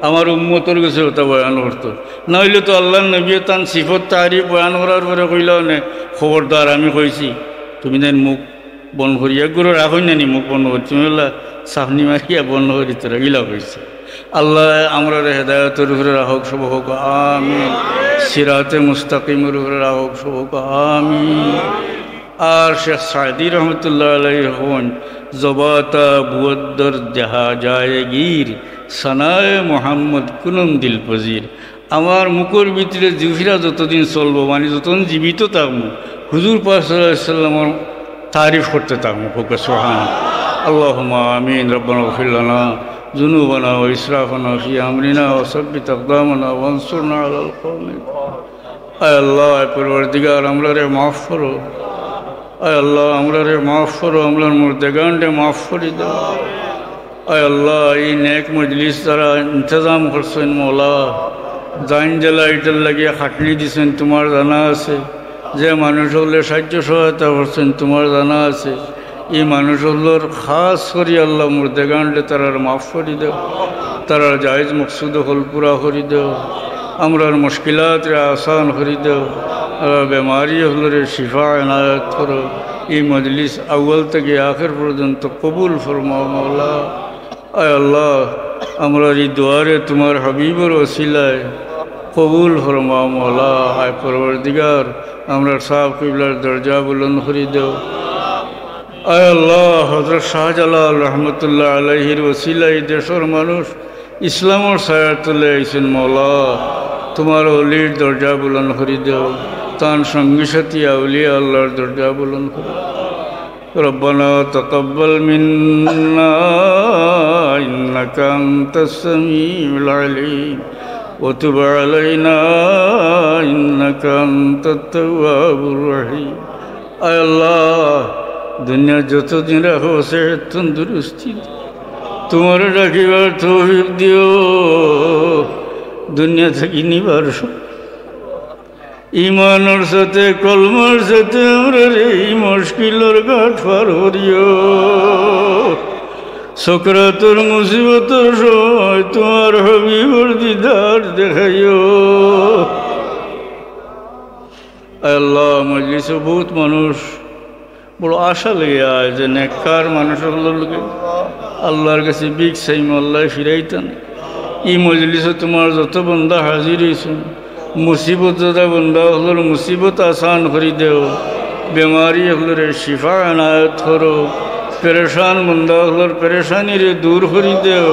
আমার উম্মতর কাছে ওটা বয়ান করতো না। হইলে তো আল্লাহ নবী তান সিফত তাহারি বয়ান করার পরে কইল নে খবরদার আমি কইছি তুমি তাই মুখ বন্ধ করিয়া গুরু রাখই নানি মুখ বন্ধ করি, তুমি বললা সাফনি মারিয়া বন্ধ করি তোরা গিলা কইছে। আল্লাহ আমরা হেদায়তের উপরে রাখক সব হোক আমিন, সিরাতে মুস্তাকিমের উপরে রাখক সব হোক আমিন। আর শেখ সাদি রহমতুল্লাহ আলাইহি হন জবাতা বুয়দ্দর জাহা যায় গির সানায় মোহাম্মদ কুনম দিল পজির, আমার মুখের ভিতরে জিফিরা যতদিন চলবো মানে যতদিন জীবিত থাকবো হুজুর পাক সাল্লাল্লাহু আলাইহি ওয়াসাল্লামের তারিফ করতে থাকবো। ফোকে সুবহানাল্লাহ। আল্লাহুম্মা আমিন। রব্বানা ইগফির লানা যুনুবানা ওয়া ইসরাফানা ফি আমরিনা ওয়া সাব্বিত আকদামানা ওয়ানসুরনা আলাল কওমিল। আয় আল্লাহ, পরওয়ারদিগার আমরা রে মাফ করো। আয় আল্লাহ আমরা রে মাফ করো, আমরার মুর্দেগানরে মাফ করে দাও। আয় আল্লাহ এই নেক মজলিস যারা ইন্তজাম করছেন মৌলা, জাইন জেলা এটার লাগিয়ে খাটনি দিছেন তোমার জানা আছে। যে মানুষ হলে সাহায্য সহায়তা করছেন তোমার জানা আছে। এই মানুষ হলোর খাস করি আল্লাহ মুর্দেগানরে তারার মাফ করে দেও, তারার জায়েজ মকসুদ হল পুরা করে দেও, আমরার মুশকিলাত রে আসান করে দেও। বেমারি হলরে শিফা এনায়ত করো এই মজলিস আউ্বাল থেকে আখের পর্যন্ত কবুল ফরমাও মওলা আয় আল্লাহ আমরা এই দুয়ারে তোমার হাবিবর ওসিলায় কবুল ফরমাও মওলা আয় পরবর্তীগার আমরা সাহেব কিবলার দরজা বুলন্দ করে দেও আয় আল্লাহ হযরত শাহজালাল রহমতুল্লাহ আলাইহির ওসিলায় দেশের মানুষ ইসলামের ছায়া তুলে আইছেন মওলা তোমার অলির দরজা বুলন্দ করে দেও তার সঙ্গী সাথী আউলিয়া আল্লাহর দরজা বুলন্দ করে ربنا تقبل منا إنك أنت السميع العليم وتب علينا إنك أنت التواب الرحيم আয় আল্লাহ দুনিয়া যতদিন রাখো সে তন্দুরস্তি তোমার রাখিবার তৌফিক দিও দুনিয়া থেকে নিবার ইমানের সাথে কলমার সাথে আমরা এই মুশকিলের ঘাট পার করিও সকরাতের মুসিবতের সময় তোমার হাবিবর দিদার দেখাইও আল্লাহ মজলিসে বহুত মানুষ বড় আশা লেগে আয় যে নেককার মানুষগুলোকে আল্লাহর কাছে বিগ সাইম আল্লাহ ফিরাইতেন এই মজলিসে তোমার যত বন্ধা হাজির হয়েছে মুসিবত দাদা বন্ধা হলোর মুসিবত আসান করে দেও বেমারি হলোর শিফা এনায়ত করো পেরেশান বন্ধা হলোর পেরেশানির দূর করে দেও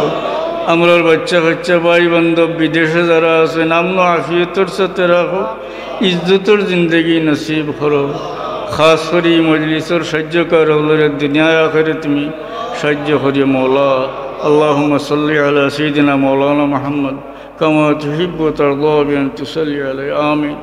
আমরার বাচ্চা কাচ্চা ভাই বান্ধব বিদেশে যারা আছে নামন আফিয়তর সাথে রাখো ইজ্জতর জিন্দগি নসিব করো খাস করে মজলিসর সাহায্যকার হলোর দুনিয়ায় আখেরে তুমি সাহায্য করিও মওলা আল্লাহুম্মা সাল্লি আলা সাইয়্যিদিনা মাওলানা মুহাম্মদ كما تحب وترضى بأن تصلي عليه آمين